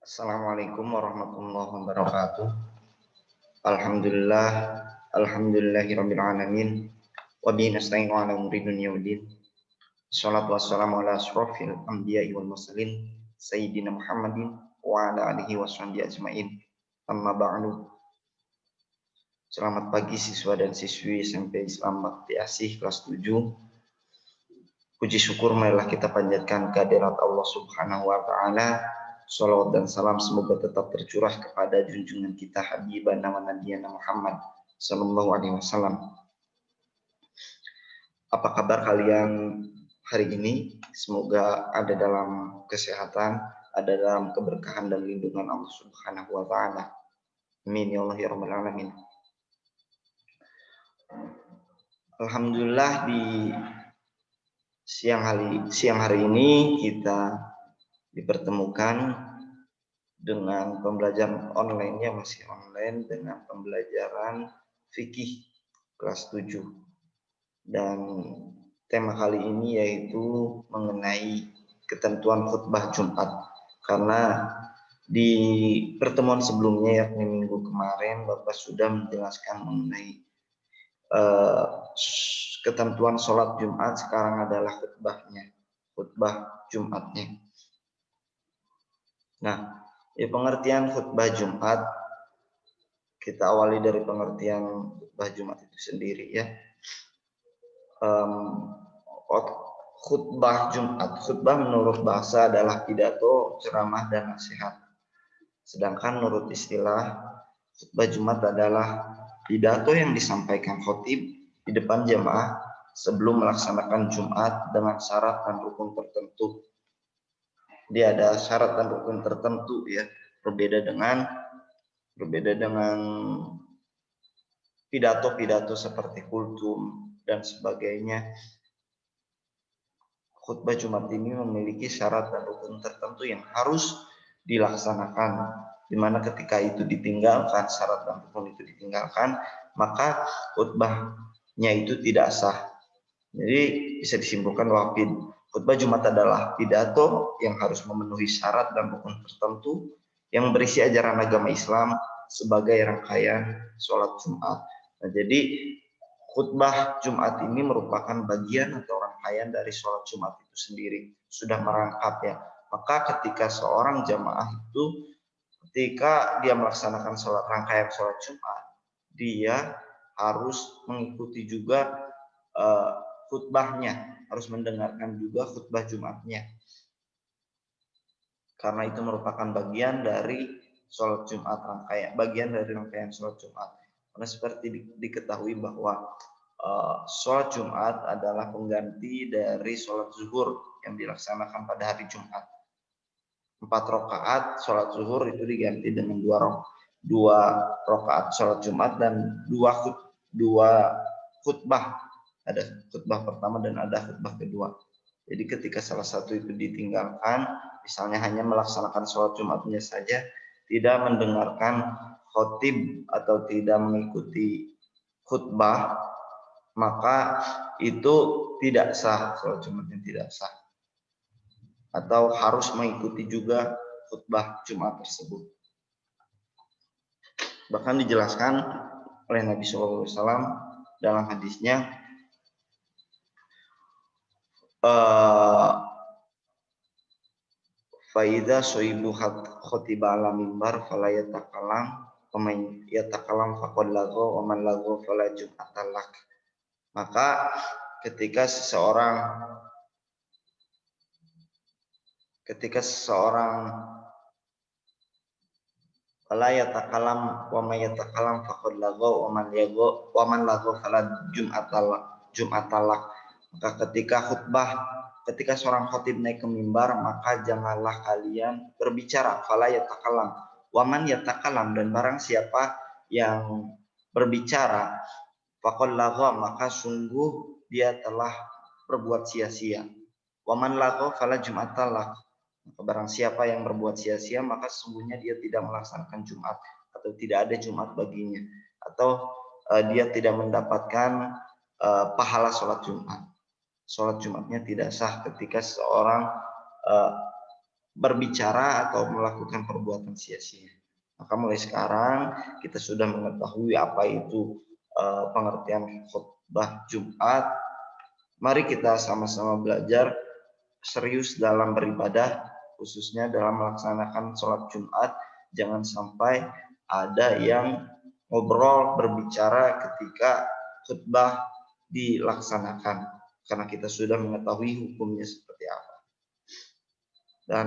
Assalamualaikum warahmatullahi wabarakatuh. Alhamdulillah, alhamdulillahirabbil alamin. Wa bihi nasta'inu ala umuri dunya waddin. Shalatu wassalamu ala asyrofil anbiya'i wal mursalin sayyidina Muhammadin wa ala alihi washabbihi ajmain. Amma ba'du. Selamat pagi siswa dan siswi SMP Islam Bakti Asih kelas 7. Puji syukur marilah kita panjatkan kehadirat Allah Subhanahu wa taala. Shalawat dan salam semoga tetap tercurah kepada junjungan kita Habibana wa Nabiyana Muhammad sallallahu alaihi wasallam. Apa kabar kalian hari ini? Semoga ada dalam kesehatan, ada dalam keberkahan dan lindungan Allah Subhanahu wa taala. Amin ya Allah ya rabbal alamin. Alhamdulillah di siang hari ini kita dipertemukan dengan pembelajaran online-nya masih online dengan pembelajaran fikih kelas 7. Dan tema kali ini yaitu mengenai ketentuan khutbah Jumat. Karena di pertemuan sebelumnya yakni minggu kemarin Bapak sudah menjelaskan mengenai ketentuan sholat Jumat, sekarang adalah khutbah Jumatnya. Nah, pengertian khutbah Jumat, kita awali dari pengertian khutbah Jumat itu sendiri ya. Khutbah Jumat, khutbah menurut bahasa adalah pidato, ceramah, dan nasihat. Sedangkan menurut istilah, khutbah Jumat adalah pidato yang disampaikan khotib di depan jemaah sebelum melaksanakan Jumat dengan syarat dan rukun tertentu. Dia ada syarat dan rukun tertentu ya, berbeda dengan pidato-pidato seperti kultum dan sebagainya. Khutbah Jumat ini memiliki syarat dan rukun tertentu yang harus dilaksanakan, di mana ketika itu ditinggalkan, syarat dan rukun itu ditinggalkan, maka khutbahnya itu tidak sah. Jadi bisa disimpulkan bahwa khutbah Jumat adalah pidato yang harus memenuhi syarat dan rukun tertentu yang berisi ajaran agama Islam sebagai rangkaian sholat Jumat. Nah, jadi khutbah Jumat ini merupakan bagian atau rangkaian dari sholat Jumat itu sendiri, sudah merangkap ya. Maka ketika seorang jamaah itu ketika dia melaksanakan rangkaian sholat Jumat, dia harus mengikuti juga khutbahnya, harus mendengarkan juga khutbah Jumatnya. Karena itu merupakan bagian dari sholat Jumat, bagian dari rangkaian sholat Jumat. Karena seperti diketahui bahwa sholat Jumat adalah pengganti dari sholat zuhur yang dilaksanakan pada hari Jumat. 4 rakaat sholat zuhur itu diganti dengan 2 rakaat sholat Jumat dan 2 khutbah. Ada khutbah pertama dan ada khutbah kedua. Jadi ketika salah satu itu ditinggalkan, misalnya hanya melaksanakan sholat Jumatnya saja, tidak mendengarkan khotib atau tidak mengikuti khutbah, maka itu tidak sah, sholat Jumatnya tidak sah. Atau harus mengikuti juga khutbah Jumat tersebut. Bahkan dijelaskan oleh Nabi SAW dalam hadisnya, faida soibu khotiba ala mimbar fala yatakalam pemain yatakalam faqad lago wa man lago fala jum'atalak. Maka ketika seseorang fala yatakalam wa man yatakalam faqad lago wa man lago fala jum'atalak. Maka ketika seorang khotib naik ke mimbar, maka janganlah kalian berbicara. Fala yatakalam, waman yatakalam, dan barang siapa yang berbicara, faqad lagha, maka sungguh dia telah berbuat sia-sia. Waman lagha fala jum'atalak, maka barang siapa yang berbuat sia-sia, maka sesungguhnya dia tidak melaksanakan Jumat atau tidak ada Jumat baginya, atau dia tidak mendapatkan pahala sholat Jumat. Sholat Jumatnya tidak sah ketika seorang berbicara atau melakukan perbuatan sia-sia. Maka mulai sekarang kita sudah mengetahui apa itu pengertian khutbah Jumat. Mari kita sama-sama belajar serius dalam beribadah, khususnya dalam melaksanakan sholat Jumat. Jangan sampai ada yang ngobrol berbicara ketika khutbah dilaksanakan, karena kita sudah mengetahui hukumnya seperti apa. Dan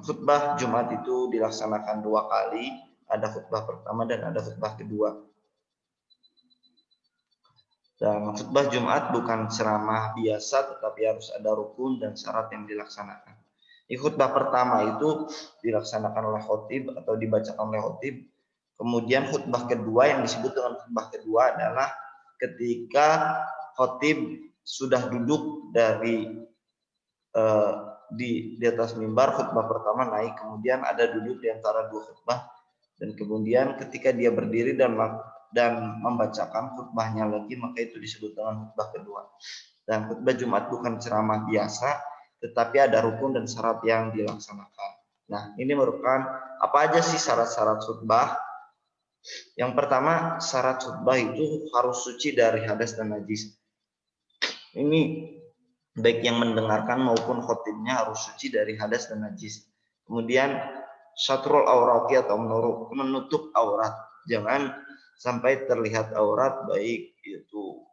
khutbah Jumat itu dilaksanakan 2 kali, ada khutbah pertama dan ada khutbah kedua. Dan khutbah Jumat bukan ceramah biasa, tetapi harus ada rukun dan syarat yang dilaksanakan. Di khutbah pertama itu dilaksanakan oleh khotib atau dibacakan oleh khotib. Kemudian khutbah kedua yang disebut dengan khutbah kedua adalah ketika khotib sudah duduk dari di atas mimbar. Khutbah pertama naik, kemudian ada duduk di antara 2 khutbah, dan kemudian ketika dia berdiri dan membacakan khutbahnya lagi, maka itu disebut dengan khutbah kedua. Dan khutbah Jumat bukan ceramah biasa, tetapi ada rukun dan syarat yang dilaksanakan. Nah, ini merupakan apa aja sih syarat-syarat khutbah? Yang pertama, syarat khutbah itu harus suci dari hadas dan najis. Ini baik yang mendengarkan maupun khotibnya harus suci dari hadas dan najis. Kemudian satrul aurati atau menutup aurat. Jangan sampai terlihat aurat, baik itu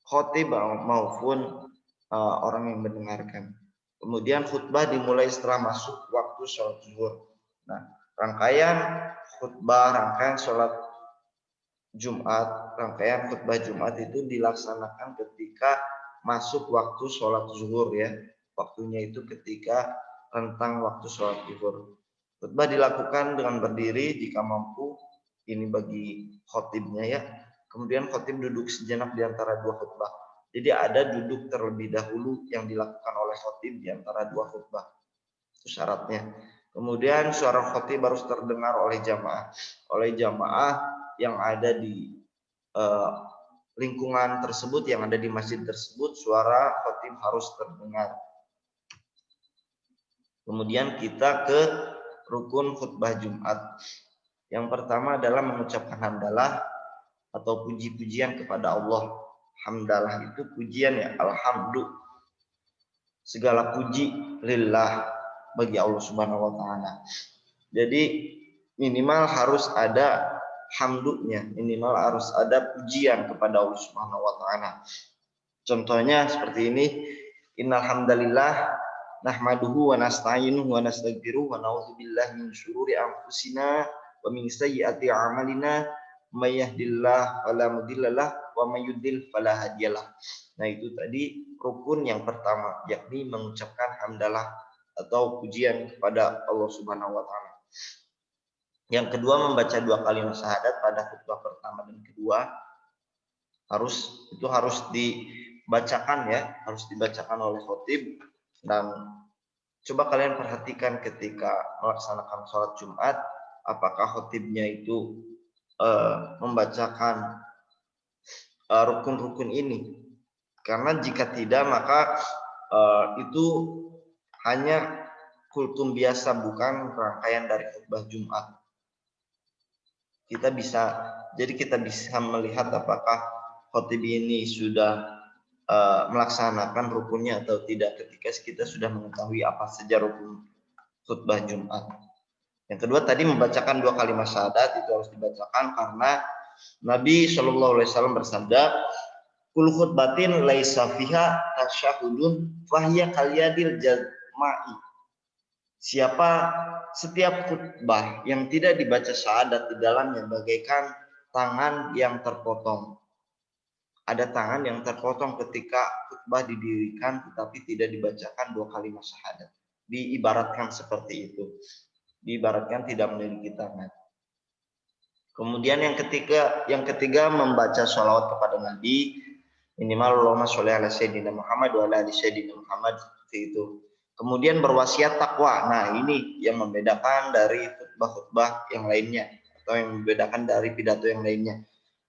khotib maupun orang yang mendengarkan. Kemudian khutbah dimulai setelah masuk waktu sholat zuhur. Nah, rangkaian sholat Jumat, rangkaian khutbah Jumat itu dilaksanakan ketika masuk waktu sholat zuhur ya. Waktunya itu ketika rentang waktu sholat zuhur. Khutbah dilakukan dengan berdiri jika mampu. Ini bagi khotibnya ya. Kemudian khotib duduk sejenak di antara 2 khutbah. Jadi ada duduk terlebih dahulu yang dilakukan oleh khotib di antara 2 khutbah. Itu syaratnya. Kemudian suara khotib harus terdengar oleh jamaah. Oleh jamaah yang ada di lingkungan tersebut, yang ada di masjid tersebut, suara khotib harus terdengar. Kemudian kita ke rukun khutbah Jumat. Yang pertama adalah mengucapkan hamdalah atau puji-pujian kepada Allah. Hamdalah itu pujian ya, alhamdu. Segala puji lillah, bagi Allah Subhanahu wa taala. Jadi minimal harus ada hamdunya, minimal harus ada pujian kepada Allah Subhanahu wa taala. Contohnya seperti ini, innal hamdalillah nahmaduhu wa nasta'inuhu wa nastaghfiruh wa na'udzubillahi min syururi anfusina wa min sayyiati a'malina may yahdihillahu fala mudhillalah wa may yudhlil fala hadiyalah. Nah, itu tadi rukun yang pertama, yakni mengucapkan hamdalah atau pujian kepada Allah Subhanahu wa taala. Yang kedua, membaca 2 kalimat syahadat pada khutbah pertama dan kedua. Harus dibacakan ya, harus dibacakan oleh khotib. Dan coba kalian perhatikan ketika melaksanakan sholat Jumat, apakah khotibnya itu membacakan rukun-rukun ini. Karena jika tidak, maka itu hanya kultum biasa, bukan rangkaian dari khutbah Jumat. Kita bisa melihat apakah khotib ini sudah melaksanakan rukunnya atau tidak ketika kita sudah mengetahui apa saja rukun khutbah Jumat. Yang kedua tadi membacakan 2 kalimat syahadat, itu harus dibacakan karena Nabi Shallallahu Alaihi Wasallam bersabda, kul khutbatin laisa fiha tasyahudun fahiya kaliyadil jama'i. Setiap khutbah yang tidak dibaca syahadat di dalamnya bagaikan tangan yang terpotong. Ada tangan yang terpotong ketika khutbah didirikan tetapi tidak dibacakan 2 kalimat syahadat. Diibaratkan seperti itu. Diibaratkan tidak memiliki tangan. Kemudian yang ketiga membaca sholawat kepada Nabi, minimal Allahumma sholli ala sayyidina Muhammad wa ala ali sayyidina Muhammad, seperti itu. Kemudian berwasiat takwa. Nah, ini yang membedakan dari khutbah-khutbah yang lainnya atau yang membedakan dari pidato yang lainnya.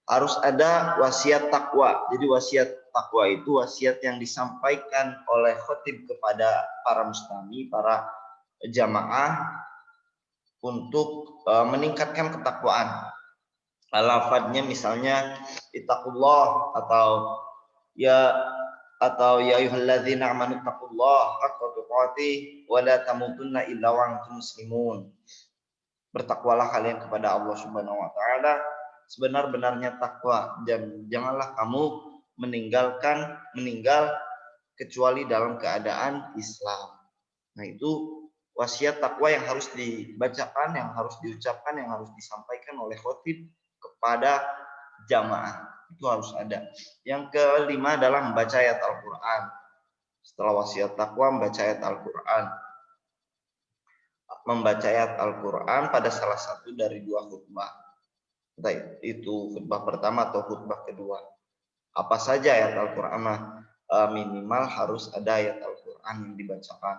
Harus ada wasiat takwa. Jadi wasiat takwa itu wasiat yang disampaikan oleh khotib kepada para mustami, para jamaah untuk meningkatkan ketakwaan. Lafadznya misalnya ittaqullah ya ya ayyuhalladzina amanu taqullaha haqqa tuqatih wa la tamutunna illa wa antum muslimun. Bertakwalah kalian kepada Allah Subhanahu wa taala sebenar-benarnya takwa dan janganlah kamu meninggal kecuali dalam keadaan Islam. Nah, itu wasiat takwa yang harus dibacakan, yang harus diucapkan, yang harus disampaikan oleh khotib kepada jamaah. Itu harus ada. Yang kelima adalah membaca ayat Al-Quran. Setelah wasiat takwa, membaca ayat Al-Quran. Membaca ayat Al-Quran pada salah satu dari dua khutbah. Entah itu khutbah pertama atau khutbah kedua. Apa saja ayat Al-Quran, minimal harus ada ayat Al-Quran yang dibacakan.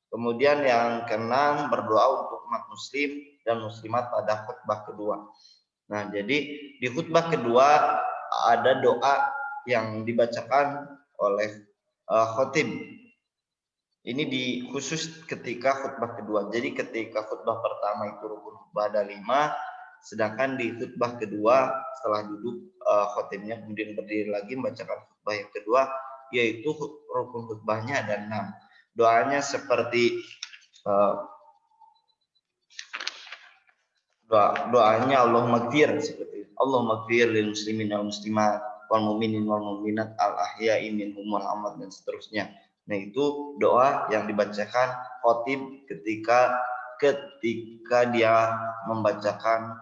Kemudian yang keenam, berdoa untuk umat muslim dan muslimat pada khutbah kedua. Nah, jadi di khutbah kedua ada doa yang dibacakan oleh khotib. Ini khusus ketika khutbah kedua. Jadi ketika khutbah pertama itu rukun khutbah ada 5, sedangkan di khutbah kedua setelah duduk khotibnya kemudian berdiri lagi membacakan khutbah yang kedua, yaitu rukun khutbahnya ada 6. Doanya seperti doanya Allahumma gfir, seperti Allahumma gfir lil muslimin wal muslimat wal mu'minin wal mu'minat al ahya'i minhum wal amwat dan seterusnya. Nah, itu doa yang dibacakan khotib ketika dia membacakan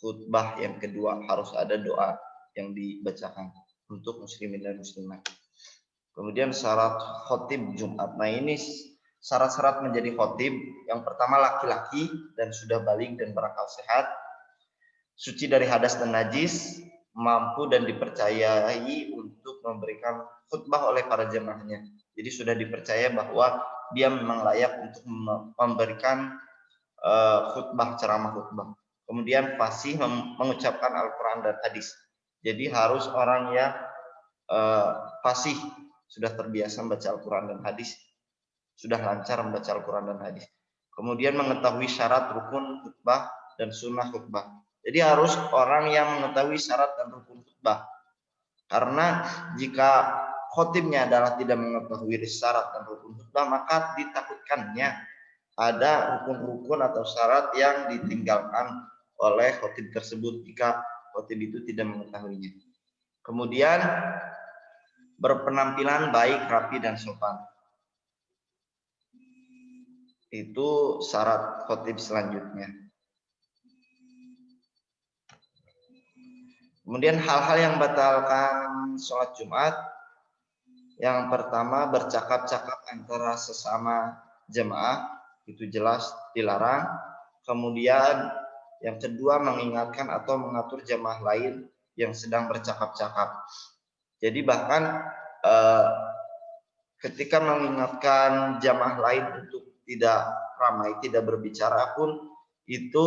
khutbah yang kedua, harus ada doa yang dibacakan untuk muslimin dan muslimat. Kemudian syarat khotib Jumat. Nah, ini syarat-syarat menjadi khotib. Yang pertama, laki-laki dan sudah balik dan berakal sehat, suci dari hadas dan najis, mampu dan dipercayai untuk memberikan khutbah oleh para jemaahnya. Jadi sudah dipercaya bahwa dia memang layak untuk memberikan ceramah khutbah. Kemudian fasih mengucapkan Al-Quran dan hadis. Jadi harus orang yang fasih, sudah terbiasa membaca Al-Quran dan hadis, sudah lancar membaca Al-Quran dan hadis. Kemudian mengetahui syarat rukun khutbah dan sunnah khutbah. Jadi harus orang yang mengetahui syarat dan rukun khutbah. Karena jika khotibnya adalah tidak mengetahui syarat dan rukun khutbah, maka ditakutkannya ada rukun-rukun atau syarat yang ditinggalkan oleh khotib tersebut jika khotib itu tidak mengetahuinya. Kemudian berpenampilan baik, rapi, dan sopan. Itu syarat khotib selanjutnya. Kemudian hal-hal yang batalkan sholat Jumat. Yang pertama, bercakap-cakap antara sesama jemaah, itu jelas dilarang. Kemudian yang kedua, mengingatkan atau mengatur jemaah lain yang sedang bercakap-cakap. Jadi bahkan ketika mengingatkan jamaah lain untuk tidak ramai, tidak berbicara pun itu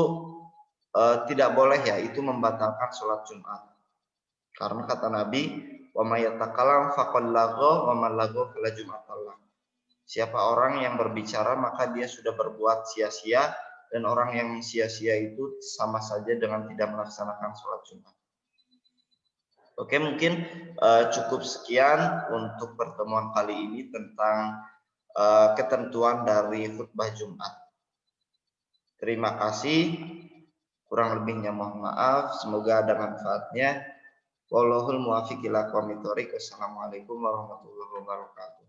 tidak boleh, ya, itu membatalkan sholat Jumat. Karena kata Nabi, wa may yatakalam faqad lagha wa man lagha fala jum'atallah. Siapa orang yang berbicara maka dia sudah berbuat sia-sia, dan orang yang sia-sia itu sama saja dengan tidak melaksanakan sholat Jumat. Oke, mungkin cukup sekian untuk pertemuan kali ini tentang ketentuan dari khutbah Jumat. Terima kasih. Kurang lebihnya mohon maaf. Semoga ada manfaatnya. Wallahul muwaffiq ila aqwamit thoriq. Wassalamualaikum warahmatullahi wabarakatuh.